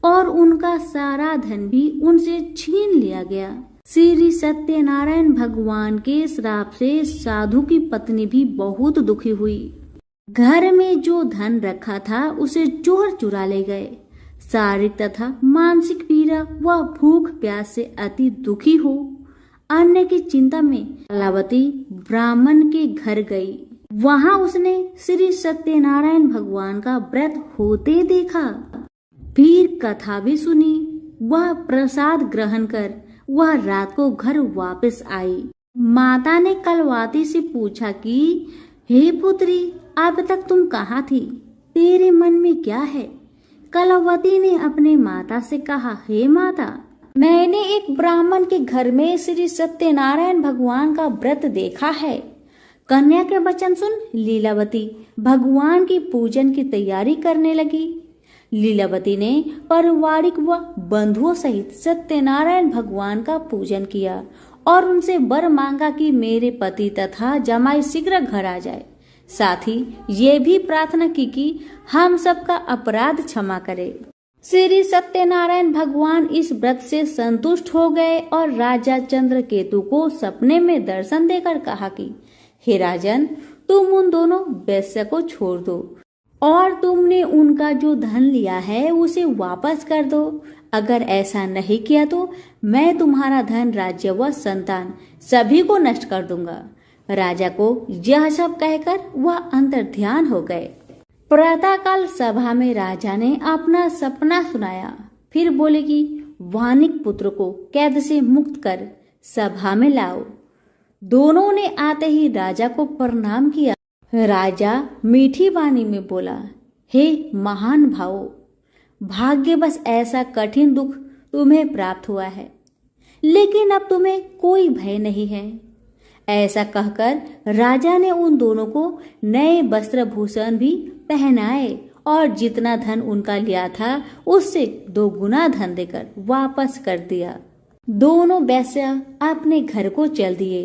और उनका सारा धन भी उनसे छीन लिया गया। श्री सत्यनारायण भगवान के श्राप से साधु की पत्नी भी बहुत दुखी हुई। घर में जो धन रखा था उसे चोर चुरा ले गए। शारीरिक तथा मानसिक पीड़ा व भूख प्यास से अति दुखी हो अन्य की चिंता में कलावती ब्राह्मण के घर गई। वहां उसने श्री सत्यनारायण भगवान का व्रत होते देखा। फिर कथा भी सुनी। वह प्रसाद ग्रहण कर वह रात को घर वापस आई। माता ने कलावती से पूछा कि हे पुत्री, अब तक तुम कहाँ थी? तेरे मन में क्या है? कलावती ने अपने माता से कहा, हे माता, मैंने एक ब्राह्मण के घर में श्री सत्यनारायण भगवान का व्रत देखा है। कन्या के वचन सुन लीलावती भगवान की पूजन की तैयारी करने लगी। लीलावती ने पारिवारिक व बंधुओं सहित सत्यनारायण भगवान का पूजन किया और उनसे वर मांगा कि मेरे पति तथा जमाई शीघ्र घर आ जाए। साथ ही ये भी प्रार्थना की कि हम सबका अपराध क्षमा करे। श्री सत्यनारायण भगवान इस व्रत से संतुष्ट हो गए और राजा चंद्रकेतु को सपने में दर्शन देकर कहा कि हे राजन, तुम उन दोनों वैश्य को छोड़ दो और तुमने उनका जो धन लिया है उसे वापस कर दो। अगर ऐसा नहीं किया तो मैं तुम्हारा धन, राज्य व संतान सभी को नष्ट कर दूंगा। राजा को यह सब कहकर वह अंतर्ध्यान हो गए। प्रातःकाल सभा में राजा ने अपना सपना सुनाया। फिर बोले कि वानिक पुत्र को कैद से मुक्त कर सभा में लाओ। दोनों ने आते ही राजा को प्रणाम किया। राजा मीठी वाणी में बोला, हे महान भावो, भाग्यवश ऐसा कठिन दुख तुम्हें प्राप्त हुआ है, लेकिन अब तुम्हें कोई भय नहीं है। ऐसा कहकर राजा ने उन दोनों को नए वस्त्र भूषण भी पहनाए और जितना धन उनका लिया था उससे 2 गुना धन देकर वापस कर दिया। दोनों वैश्य अपने घर को चल दिए।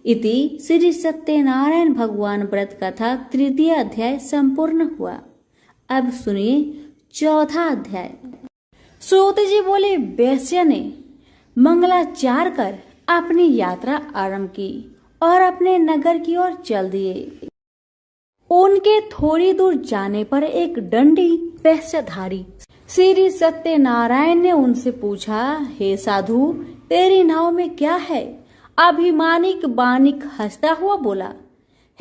इति श्री सत्यनारायण भगवान व्रत कथा 3य अध्याय संपूर्ण हुआ। अब सुनिए चौथा अध्याय। सूत जी बोले, वैश्य ने मंगलाचार कर अपनी यात्रा आरंभ की और अपने नगर की ओर चल दिए। उनके थोड़ी दूर जाने पर एक डंडी वैश्यधारी श्री सत्यनारायण ने उनसे पूछा, हे साधु, तेरी नाव में क्या है? अभिमानिक बानिक हंसता हुआ बोला,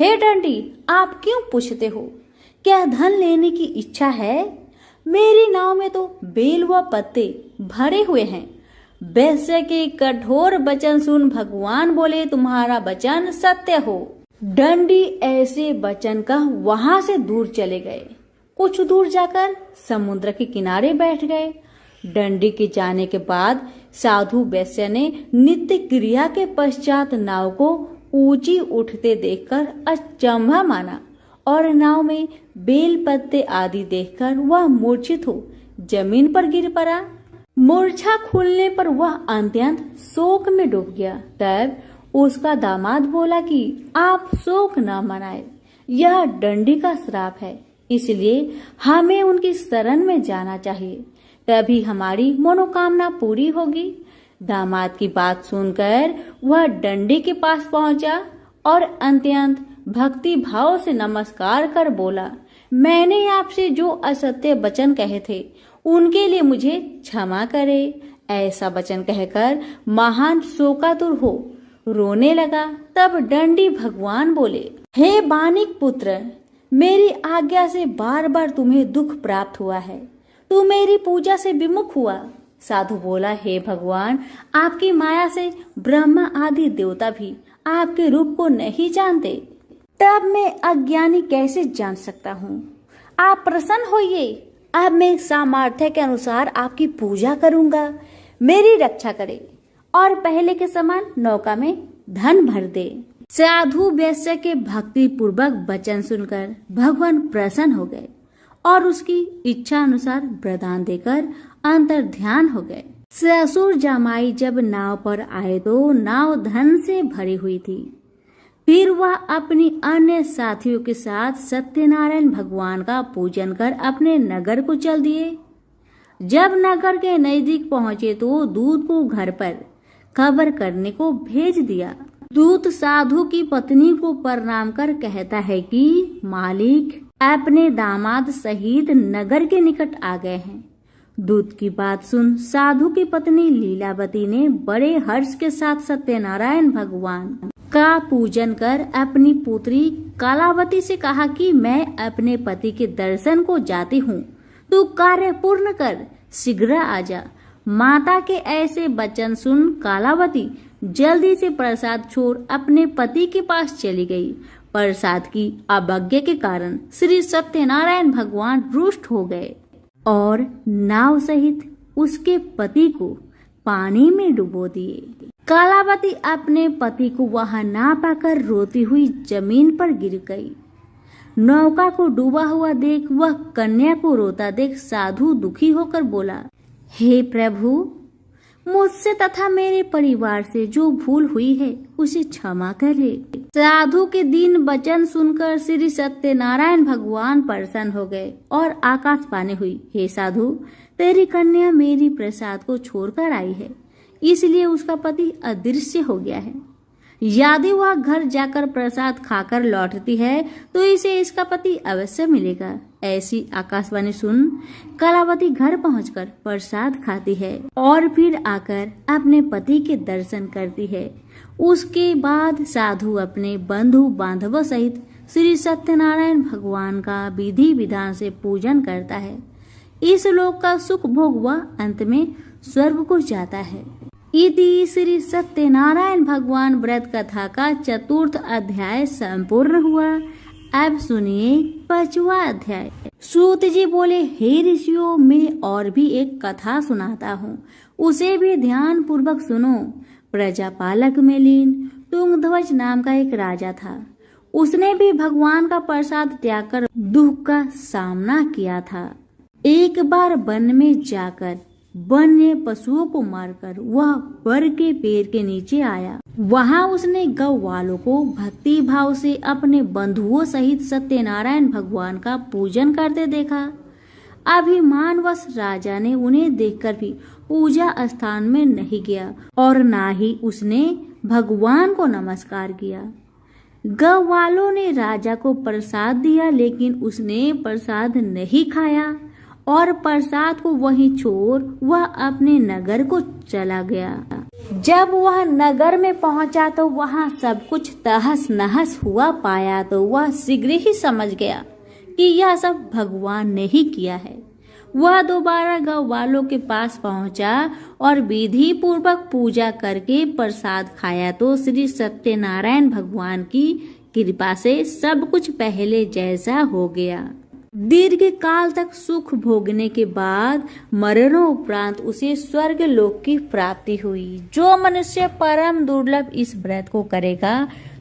हे डंडी, आप क्यों पूछते हो? क्या धन लेने की इच्छा है? मेरी नाव में तो बेल व पत्ते भरे हुए हैं। वैश्य के कठोर वचन सुन भगवान बोले, तुम्हारा वचन सत्य हो। डंडी ऐसे वचन कह वहां से दूर चले गए। कुछ दूर जाकर समुद्र के किनारे बैठ गए। डंडी के जाने के बाद साधु वैश्य ने नित्य क्रिया के पश्चात नाव को ऊंची उठते देखकर अचंभा माना और नाव में बेल पत्ते आदि देखकर वह मूर्छित हो जमीन पर गिर पड़ा। मूर्छा खुलने पर वह अत्यंत शोक में डूब गया। तब उसका दामाद बोला कि आप शोक न मनाए, यह डंडी का श्राप है, इसलिए हमें उनकी शरण में जाना चाहिए, तभी हमारी मनोकामना पूरी होगी। दामाद की बात सुनकर वह डंडी के पास पहुंचा और अत्यंत भक्ति भाव से नमस्कार कर बोला, मैंने आपसे जो असत्य वचन कहे थे उनके लिए मुझे क्षमा करे। ऐसा वचन कहकर महान शोकातुर हो रोने लगा। तब डंडी भगवान बोले, हे बानिक पुत्र, मेरी आज्ञा से बार बार तुम्हें दुख प्राप्त हुआ है, तू मेरी पूजा से विमुख हुआ। साधु बोला, हे भगवान, आपकी माया से ब्रह्मा आदि देवता भी आपके रूप को नहीं जानते, तब मैं अज्ञानी कैसे जान सकता हूँ? आप प्रसन्न होइए, अब मैं सामर्थ्य के अनुसार आपकी पूजा करूंगा। मेरी रक्षा करे और पहले के समान नौका में धन भर दे। साधु वैश्य के भक्ति पूर्वक वचन सुनकर भगवान प्रसन्न हो गए और उसकी इच्छा अनुसार वरदान देकर अंतर ध्यान हो गए। ससुर जमाई जब नाव पर आए तो नाव धन से भरी हुई थी। फिर वह अपनी अन्य साथियों के साथ सत्यनारायण भगवान का पूजन कर अपने नगर को चल दिए। जब नगर के नजदीक पहुंचे तो दूत को घर पर खबर करने को भेज दिया। दूत साधु की पत्नी को प्रणाम कर कहता है कि मालिक अपने दामाद सहित नगर के निकट आ गए हैं। दूत की बात सुन साधु की पत्नी लीलावती ने बड़े हर्ष के साथ सत्यनारायण भगवान का पूजन कर अपनी पुत्री कालावती से कहा कि मैं अपने पति के दर्शन को जाती हूँ, तू कार्य पूर्ण कर शीघ्र आजा। माता के ऐसे वचन सुन कालावती जल्दी से प्रसाद छोड़ अपने पति के पास चली गई। प्रसाद की अवज्ञा के कारण श्री सत्यनारायण भगवान रुष्ट हो गए और नाव सहित उसके पति को पानी में डुबो दिए। कालावती अपने पति को वहां ना पाकर रोती हुई जमीन पर गिर गई। नौका को डूबा हुआ देख वह कन्या को रोता देख साधु दुखी होकर बोला, हे प्रभु, मुझसे तथा मेरे परिवार से जो भूल हुई है उसे क्षमा करे। साधु के दीन वचन सुनकर श्री सत्यनारायण भगवान प्रसन्न हो गए और आकाशवाणी हुई, हे साधु, तेरी कन्या मेरी प्रसाद को छोड़कर आई है, इसलिए उसका पति अदृश्य हो गया है। यदि वह घर जाकर प्रसाद खाकर लौटती है तो इसे इसका पति अवश्य मिलेगा। ऐसी आकाशवाणी सुन कलावती घर पहुंचकर प्रसाद खाती है और फिर आकर अपने पति के दर्शन करती है। उसके बाद साधु अपने बंधु बांधवों सहित श्री सत्यनारायण भगवान का विधि विधान से पूजन करता है। इस लोक का सुख भोग वह अंत में स्वर्ग को जाता है। इति श्री सत्यनारायण भगवान व्रत कथा का चतुर्थ अध्याय संपूर्ण हुआ। अब सुनिए 5वां अध्याय। सूत जी बोले, हे ऋषियों, मैं और भी एक कथा सुनाता हूँ, उसे भी ध्यान पूर्वक सुनो। प्रजापालक में लीन तुंगध्वज नाम का एक राजा था। उसने भी भगवान का प्रसाद त्याग कर दुख का सामना किया था। एक बार वन में जाकर वन्य पशुओं को मारकर वह बर के पेड़ के नीचे आया। वहां उसने गौ वालों को भक्ति भाव से अपने बंधुओं सहित सत्यनारायण भगवान का पूजन करते देखा। अभिमानवश राजा ने उन्हें देखकर भी पूजा स्थान में नहीं गया और ना ही उसने भगवान को नमस्कार किया। गांव वालों ने राजा को प्रसाद दिया, लेकिन उसने प्रसाद नहीं खाया और प्रसाद को वहीं छोड़ वह अपने नगर को चला गया। जब वह नगर में पहुंचा तो वहां सब कुछ तहस नहस हुआ पाया तो वह शीघ्र ही समझ गया कि यह सब भगवान ने ही किया है। वह दोबारा गांव वालों के पास पहुंचा और विधि पूर्वक पूजा करके प्रसाद खाया तो श्री सत्यनारायण भगवान की कृपा से सब कुछ पहले जैसा हो गया। दीर्घ काल तक सुख भोगने के बाद मरणों उपरांत उसे स्वर्ग लोक की प्राप्ति हुई। जो मनुष्य परम दुर्लभ इस व्रत को करेगा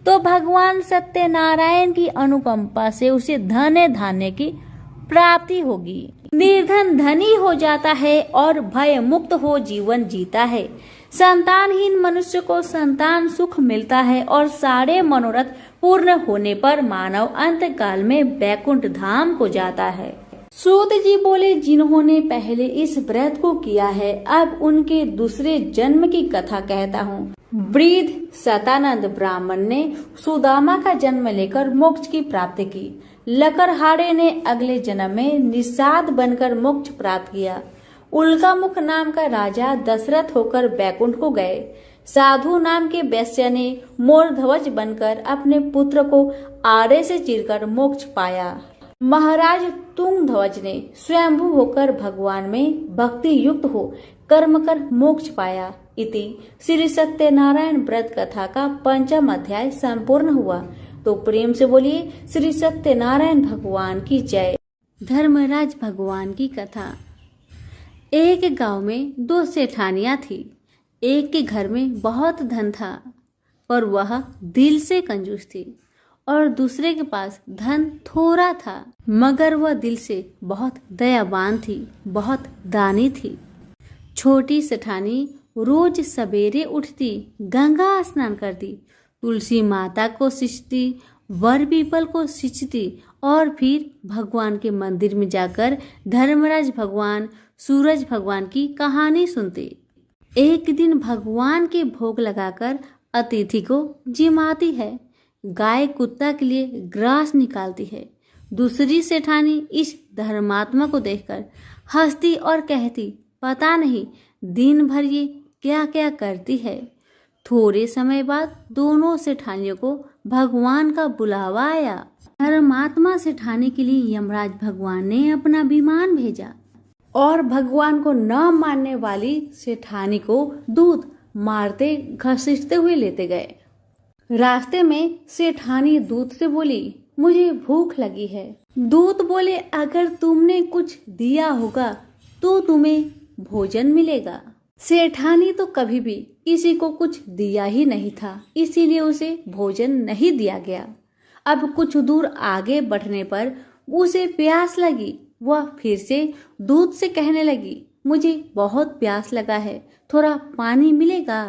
तो भगवान सत्यनारायण की अनुकंपा से उसे धन धान्य की प्राप्ति होगी। निर्धन धनी हो जाता है और भय मुक्त हो जीवन जीता है। संतानहीन मनुष्य को संतान सुख मिलता है और सारे मनोरथ पूर्ण होने पर मानव अंत काल में वैकुंठ धाम को जाता है। सूत जी बोले, जिन्होंने पहले इस व्रत को किया है अब उनके दूसरे जन्म की कथा कहता हूँ। वृद्ध सतानंद ब्राह्मण ने सुदामा का जन्म लेकर मोक्ष की प्राप्ति की। लकड़हारे ने अगले जन्म में निषाद बनकर मोक्ष प्राप्त किया। उल्कामुख नाम का राजा दशरथ होकर बैकुंठ को गए। साधु नाम के वैश्य ने मोरध्वज बनकर अपने पुत्र को आरे से चीरकर मोक्ष पाया। महाराज तुंगध्वज ने स्वयंभू होकर भगवान में भक्ति युक्त हो कर्म कर मोक्ष पाया। इति श्री सत्यनारायण व्रत कथा का 5वां अध्याय संपूर्ण हुआ। तो प्रेम से बोलिए श्री सत्यनारायण भगवान की जय। धर्मराज भगवान की कथा। एक गांव में 2 सेठानियां थी। एक के घर में बहुत धन था पर वह दिल से कंजूस थी और दूसरे के पास धन थोड़ा था मगर वह दिल से बहुत दयावान थी, बहुत दानी थी। छोटी सेठानी रोज सवेरे उठती, गंगा स्नान करती, तुलसी माता को सींचती, वर पीपल को सींचती और फिर भगवान के मंदिर में जाकर धर्मराज भगवान, सूरज भगवान की कहानी सुनती। एक दिन भगवान के भोग लगाकर अतिथि को जिमाती है। गाय कुत्ता के लिए ग्रास निकालती है। दूसरी सेठानी इस धर्मात्मा को देखकर हंसती और कहती, पता नहीं दिन भर ये क्या क्या करती है। थोड़े समय बाद दोनों सेठानियों को भगवान का बुलावा आया। धर्मात्मा सेठानी के लिए यमराज भगवान ने अपना विमान भेजा और भगवान को न मानने वाली सेठानी को दूध मारते घसीटते हुए लेते गए। रास्ते में सेठानी दूत से बोली, मुझे भूख लगी है। दूत बोले, अगर तुमने कुछ दिया होगा तो तुम्हें भोजन मिलेगा। सेठानी तो कभी भी किसी को कुछ दिया ही नहीं था, इसीलिए उसे भोजन नहीं दिया गया। अब कुछ दूर आगे बढ़ने पर उसे प्यास लगी। वह फिर से दूत से कहने लगी, मुझे बहुत प्यास लगा है, थोड़ा पानी मिलेगा।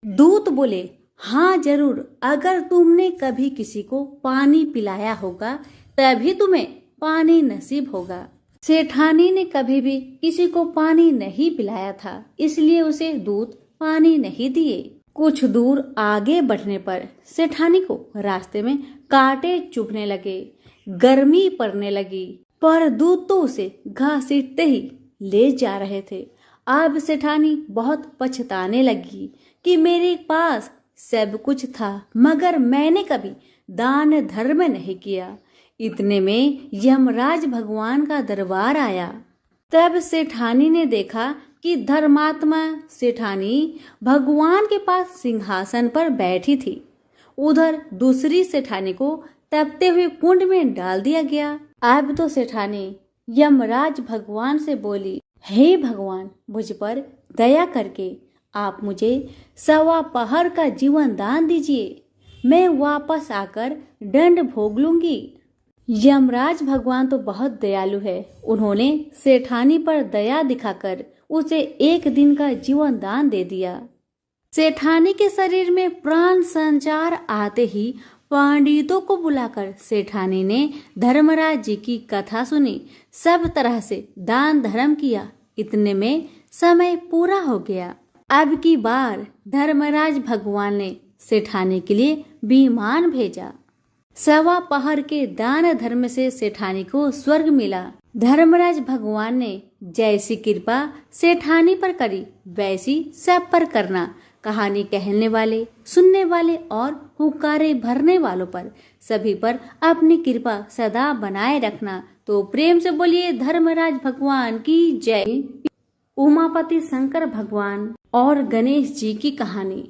दूत बोले, हाँ जरूर, अगर तुमने कभी किसी को पानी पिलाया होगा तभी तुम्हें पानी नसीब होगा। सेठानी ने कभी भी किसी को पानी नहीं पिलाया था, इसलिए उसे दूत पानी नहीं दिए। कुछ दूर आगे बढ़ने पर सेठानी को रास्ते में कांटे चुभने लगे, गर्मी पड़ने लगी, पर दूत तो उसे घसीटते ही ले जा रहे थे। अब सेठानी बहुत पछताने लगी कि मेरे पास सब कुछ था मगर मैंने कभी दान धर्म नहीं किया। इतने में यमराज भगवान का दरबार आया। तब सेठानी ने देखा कि धर्मात्मा सेठानी भगवान के पास सिंहासन पर बैठी थी। उधर दूसरी सेठानी को तपते हुए कुंड में डाल दिया गया। अब तो सेठानी यमराज भगवान से बोली, हे भगवान, मुझ पर दया करके आप मुझे 1.25 पहर का जीवन दान दीजिए, मैं वापस आकर दंड भोग लूंगी। यमराज भगवान तो बहुत दयालु है। उन्होंने सेठानी पर दया दिखाकर उसे 1 दिन का जीवन दान दे दिया। सेठानी के शरीर में प्राण संचार आते ही पंडितों को बुलाकर सेठानी ने धर्मराज जी की कथा सुनी, सब तरह से दान धर्म किया। इतने में समय पूरा हो गया। अब की बार धर्मराज भगवान ने सेठानी के लिए विमान भेजा। 1.25 पहर के दान धर्म से सेठानी को स्वर्ग मिला। धर्मराज भगवान ने जैसी कृपा सेठानी पर करी वैसी सब पर करना। कहानी कहने वाले, सुनने वाले और हुक्कारे भरने वालों पर सभी पर अपनी कृपा सदा बनाए रखना। तो प्रेम से बोलिए धर्मराज भगवान की जय। उमापति शंकर भगवान और गणेश जी की कहानी।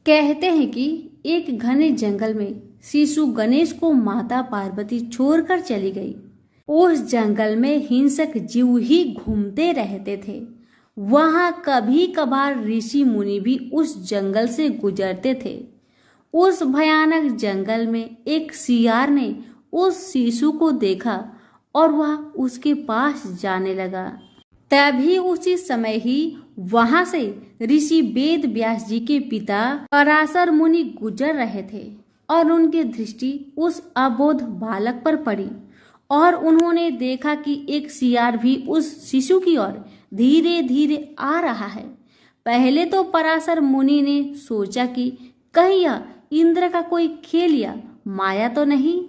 कहते हैं कि एक घने जंगल में शिशु गणेश को माता पार्वती छोड़कर चली गई। उस जंगल में हिंसक जीव ही घूमते रहते थे। वहां कभी कभार ऋषि मुनि भी उस जंगल से गुजरते थे। उस भयानक जंगल में एक सियार ने उस शिशु को देखा और वह उसके पास जाने लगा। तभी उसी समय ही वहां से ऋषि वेद व्यास जी के पिता पराशर मुनि गुजर रहे थे और उनकी दृष्टि उस अबोध बालक पर पड़ी और उन्होंने देखा कि एक सियार भी उस शिशु की ओर धीरे धीरे आ रहा है। पहले तो पराशर मुनि ने सोचा कि कहीं यह इंद्र का कोई खेल या माया तो नहीं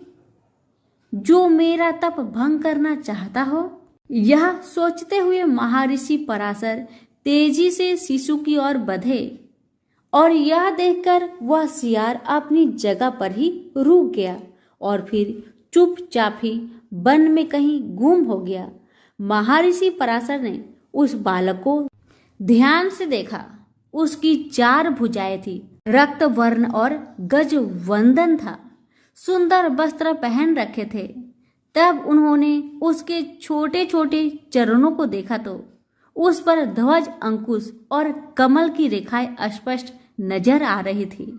जो मेरा तप भंग करना चाहता हो। यह सोचते हुए महर्षि पराशर तेजी से शिशु की ओर बढ़े और यह देखकर वह सियार अपनी जगह पर ही रुक गया और फिर चुपचाप ही वन में कहीं गुम हो गया। महर्षि पराशर ने उस बालक को ध्यान से देखा। उसकी 4 भुजाएं थी, रक्त वर्ण और गज वंदन था, सुंदर वस्त्र पहन रखे थे। तब उन्होंने उसके छोटे छोटे चरणों को देखा तो उस पर ध्वज, अंकुश और कमल की रेखाएं स्पष्ट नजर आ रही थी।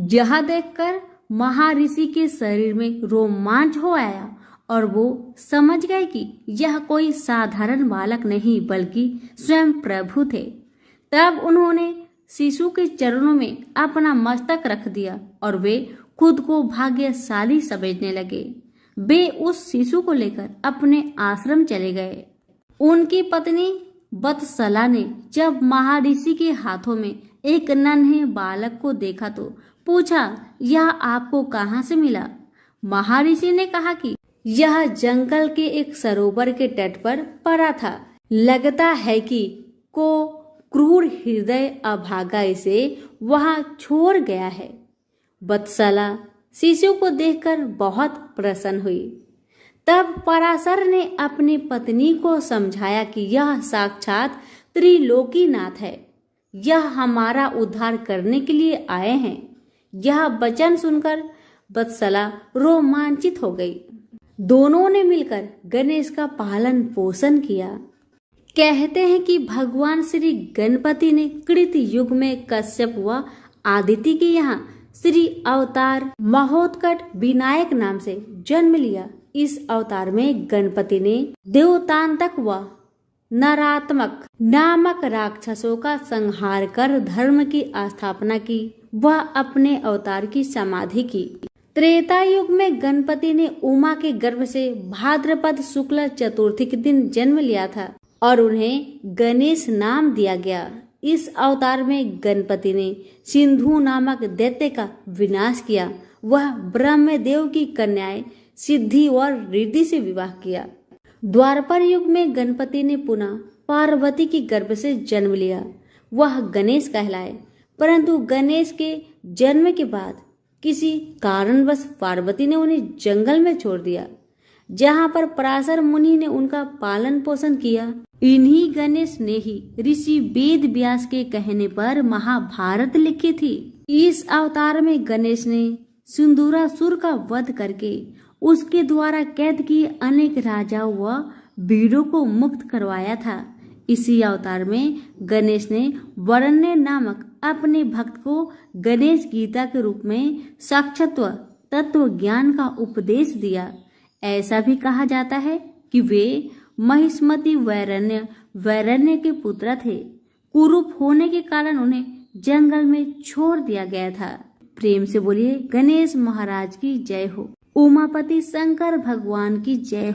यह देखकर महर्षि के शरीर में रोमांच हो आया और वो समझ गए कि यह कोई साधारण बालक नहीं बल्कि स्वयं प्रभु थे। तब उन्होंने शिशु के चरणों में अपना मस्तक रख दिया और वे खुद को भाग्यशाली समझने लगे। वे उस शिशु को लेकर अपने आश्रम चले गए। उनकी पत्नी वत्सला ने जब महर्षि के हाथों में एक नन्हे बालक को देखा तो पूछा, यह आपको कहाँ से मिला? महर्षि ने कहा कि यह जंगल के एक सरोवर के तट पर पड़ा था। लगता है कि को क्रूर हृदय अभागा इसे वहां छोड़ गया है। वत्सला शिशु को देखकर बहुत प्रसन्न हुई। तब पराशर ने अपनी पत्नी को समझाया कि यह साक्षात त्रिलोकीनाथ है, यह हमारा उद्धार करने के लिए आए हैं। यह वचन सुनकर वत्सला रोमांचित हो गई। दोनों ने मिलकर गणेश का पालन पोषण किया। कहते हैं कि भगवान श्री गणपति ने कृत युग में कश्यप व आदिति के यहाँ श्री अवतार महोत्कट विनायक नाम से जन्म लिया। इस अवतार में गणपति ने देवतांतक व नरात्मक नामक राक्षसों का संहार कर धर्म की स्थापना की। वह अपने अवतार की समाधि की। त्रेता युग में गणपति ने उमा के गर्भ से भाद्रपद शुक्ल चतुर्थी के दिन जन्म लिया था और उन्हें गणेश नाम दिया गया। इस अवतार में गणपति ने सिंधु नामक दैत्य का विनाश किया। वह ब्रह्मदेव की कन्याएं सिद्धि और रिद्धि से विवाह किया। द्वापर युग में गणपति ने पुनः पार्वती की गर्भ से जन्म लिया। वह गणेश कहलाए, परंतु गणेश के जन्म के बाद किसी कारणवश पार्वती ने उन्हें जंगल में छोड़ दिया, जहां पर पराशर मुनि ने उनका पालन पोषण किया। इन्हीं गणेश ने ही ऋषि वेद व्यास के कहने पर महाभारत लिखी थी। इस अवतार में गणेश ने सिंदूरासुर का वध करके उसके द्वारा कैद किए अनेक राजाओं व वीरों को मुक्त करवाया था। इसी अवतार में गणेश ने वरण्य नामक अपने भक्त को गणेश गीता के रूप में साक्षात्व तत्व ज्ञान का उपदेश दिया। ऐसा भी कहा जाता है कि वे महिष्मति वैरण्य के पुत्र थे। कुरूप होने के कारण उन्हें जंगल में छोड़ दिया गया था। प्रेम से बोलिए गणेश महाराज की जय हो। उमापति शंकर भगवान की जय हो।